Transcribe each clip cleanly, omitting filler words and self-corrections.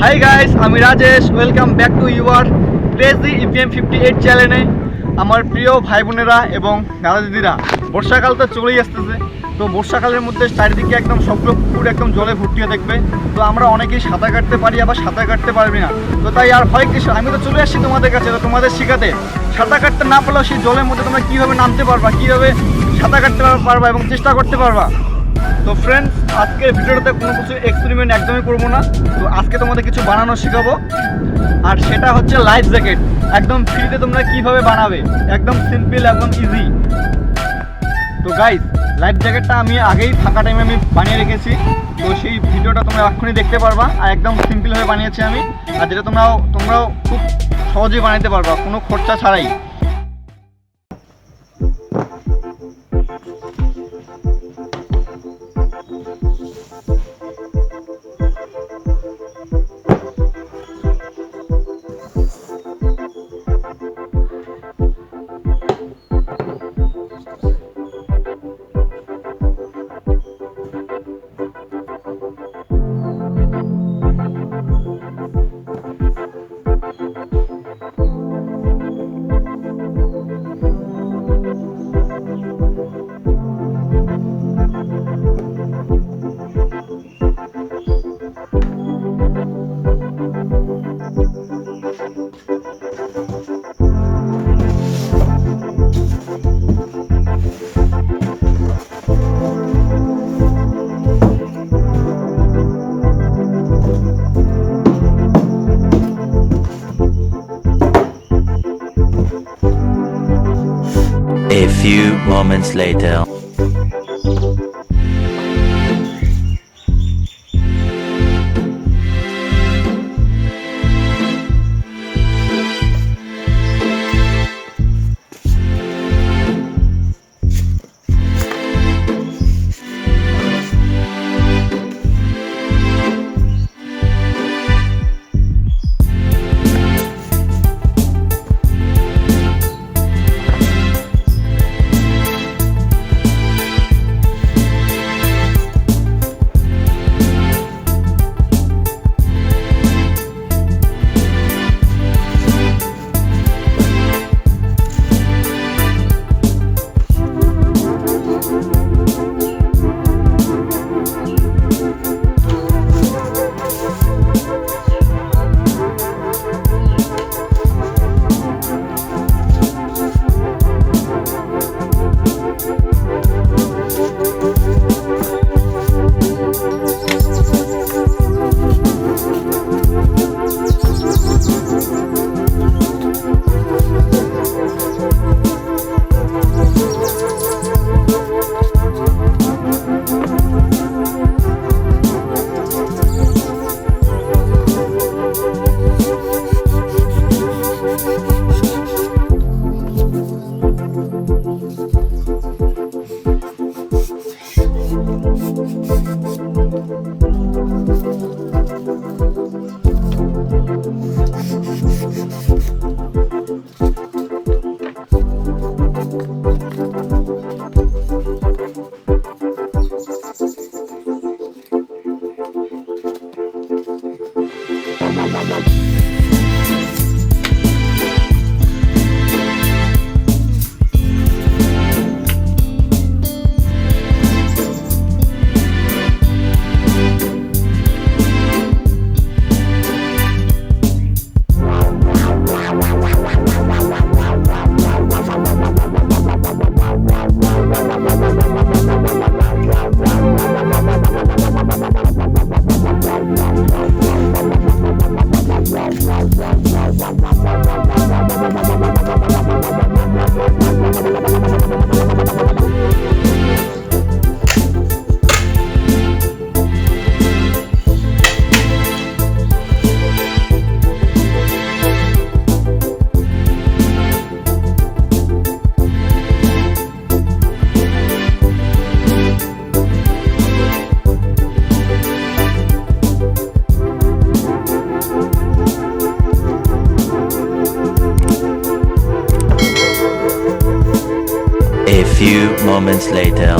Hi guys, আমি Rajesh. Welcome back to your crazy EPM 58 চ্যানেলে। আমার প্রিয় ভাই বোনেরা এবং দাদা দিদিরা, বর্ষাকাল তো চলেই আসতেছে। তো বর্ষাকালের মধ্যে চারিদিকে একদম সবগুলো পুকুর একদম জলে ভর্তি হয়ে থাকবে। তো আমরা অনেকেই সাঁতার কাটতে পারি, আবার সাঁতার কাটতে পারবি না। তো তাই আর হয় কি, আমি তো চলে আসছি তোমাদের কাছে, তো তোমাদের শেখাতে। সাঁতার কাটতে না পারলেও সেই জলের মধ্যে তোমরা কীভাবে নামতে পারবা, কীভাবে সাঁতার কাটতে পারবা এবং চেষ্টা করতে পারবা। তো ফ্রেন্ডস, আজকের ভিডিওটাতে কোনো কিছু এক্সপেরিমেন্ট একদমই করবো না। তো আজকে তোমাদের কিছু বানানো শেখাবো, আর সেটা হচ্ছে লাইফ জ্যাকেট। একদম ফ্রিতে তোমরা কিভাবে বানাবে, একদম সিম্পল, একদম ইজি। তো গাইস, লাইফ জ্যাকেটটা আমি আগেই ফাঁকা টাইমে আমি বানিয়ে রেখেছি। তো সেই ভিডিওটা তোমরা এক্ষুনি দেখতে পারবা। আর একদম সিম্পলভাবে বানিয়েছি আমি, আর যেটা তোমরাও খুব সহজেই বানাতে পারবা, কোনো খরচা ছাড়াই। A few moments later. A few moments later.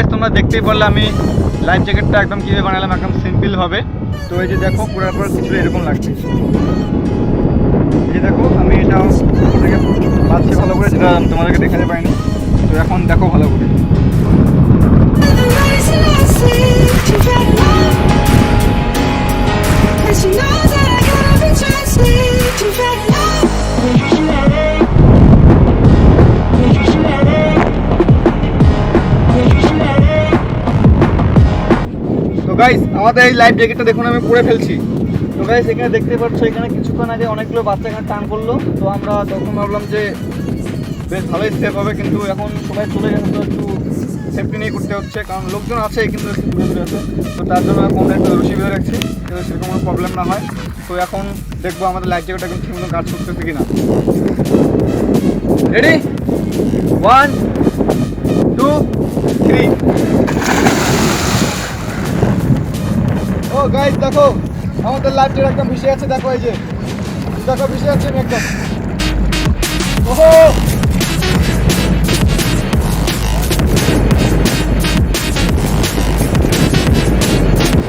Guys তোমরা দেখতেই পারলে আমি লাইফ জ্যাকেটটা একদম কীভাবে বানালাম, একদম সিম্পল ভাবে। তো এই যে দেখো পুরার পর কিছু এরকম লাগছে। এই যে দেখো আমি এটা থেকে পাচ্ছি ভালো করে, যেটা তোমাদেরকে দেখাতে পারিনি। তো এখন দেখো ভালো করে। তো গাইস আমাদের এই লাইফ জ্যাকেটটা দেখুন আমি পরে ফেলছি। তো গাইস এখানে দেখতে পাচ্ছ, এখানে কিছুক্ষণ আগে অনেকগুলো বাচ্চা এখানে টান করলো। তো আমরা তখন ভাবলাম যে বেশ ভালোই সেফ হবে, কিন্তু এখন সবাই চলে গেছে, তো একটু সেফটি নিয়ে করতে হচ্ছে, কারণ লোকজন আছে কিন্তু একটু দূরে দূরে আছে। তো তার জন্য এখন একটু রশি বেঁধে রাখছি, যাতে সেরকম কোনো প্রবলেম না হয়। তো এখন দেখবো আমাদের লাইফ জ্যাকেটটা কিন্তু ঠিকমতো কাজ করতেছে কিনা। রেডি, 1 2 3। ও গাইস দেখো আমাদের লাইফ জ্যাকেট একদম ভিজে আছে, দেখো এই যে দেখো ভিজে আছে একদম। ওহো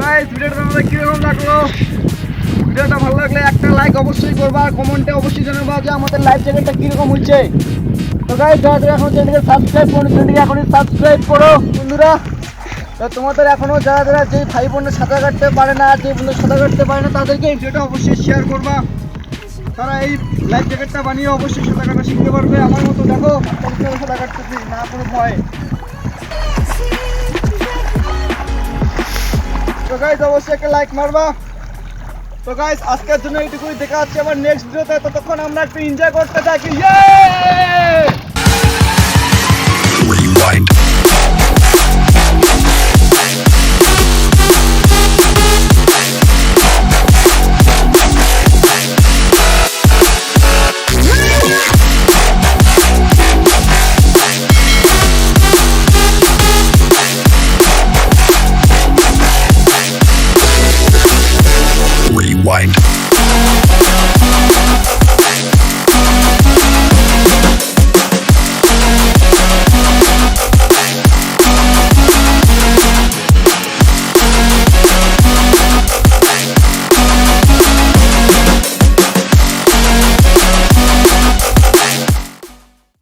গাইস ভিডিওটা তোমাদের কিরকম লাগলো? ভিডিওটা ভালো লাগলে একটা লাইক অবশ্যই করবা, আর কমেন্টে অবশ্যই জানাবা যে আমাদের লাইফ জ্যাকেটটা কিরকম হচ্ছে। তো গাইস যারা এখন চ্যানেলটাকে সাবস্ক্রাইব করো, চ্যানেলটাকে এখনই সাবস্ক্রাইব করো বন্ধুরা। তো তোমাদের এখনও যারা যে ভাই বোনের সাঁতার কাটতে পারে না, যে বন্ধু সাঁতার কাটতে পারে না, তাদেরকে এই ভিডিওটা অবশ্যই শেয়ার করবা। তারা এই লাইফ জ্যাকেটটা বানিয়ে অবশ্যই সাঁতার কাটা শিখতে পারবে। আমার মতো দেখো সাঁতার কাটতেছি না কোনো ভয়। তো গাইস অবশ্যই একটা লাইক মারবা। তো গাইস আজকের জন্য এইটুকুই, দেখা হচ্ছে আবার নেক্সট ভিডিওতে। ততক্ষণ আমরা একটু এনজয় করতে থাকি।